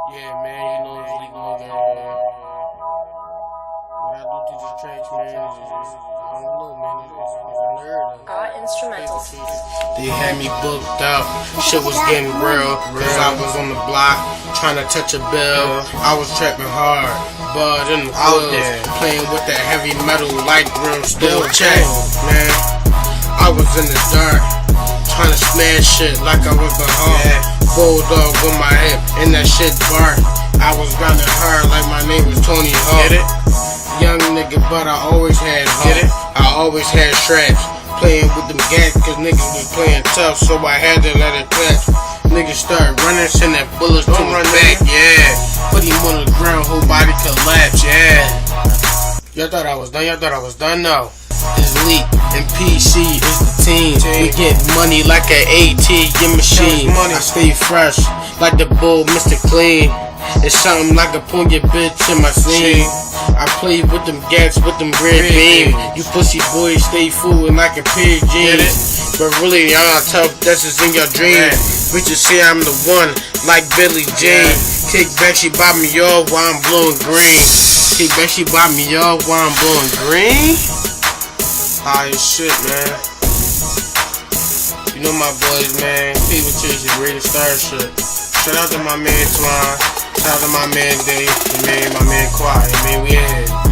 Yeah, man, you know it's League Mother, man. What I do to these tracks, man, is just, I don't know, man, it's unheard of. Got instrumentals. They had me booked out, shit was getting real, cause I was on the block, trying to touch a bill. I was trapping hard, bud in the woods, playing with that heavy metal light grill, still check, man. I was in the dark, trying to smash shit like I was the Hulk. Bulldog on my hip, and that shit bark. I was grinding hard like my name was Tony Hawk. Young nigga, but I always had hope. I always had straps, playing with them gats, cause niggas was playing tough, so I had to let it clap. Niggas start running, send that bullets to my back, yeah. Put him on the ground, whole body collapse, yeah. Y'all thought I was done? Y'all thought I was done? No. It's Leak and PC is the team. We get money like an ATM machine. I stay fresh like the bull, Mr. Clean. It's something like a pull your bitch in my scene. I play with them gats, with them red beam. You pussy boys stay fooling like a pair of jeans. But really y'all tough, that's just in your dream. Bitches say I'm the one, like Billie Jean. Kick back, she bought me off while I'm blowing green. Kick back, she bought me off while I'm blowing green. High as shit, man. You know my boys, man. People chase the greatest star shit. Shout out to my man Twine. Shout out to my man Dave. My man Quiet. Man, we ahead.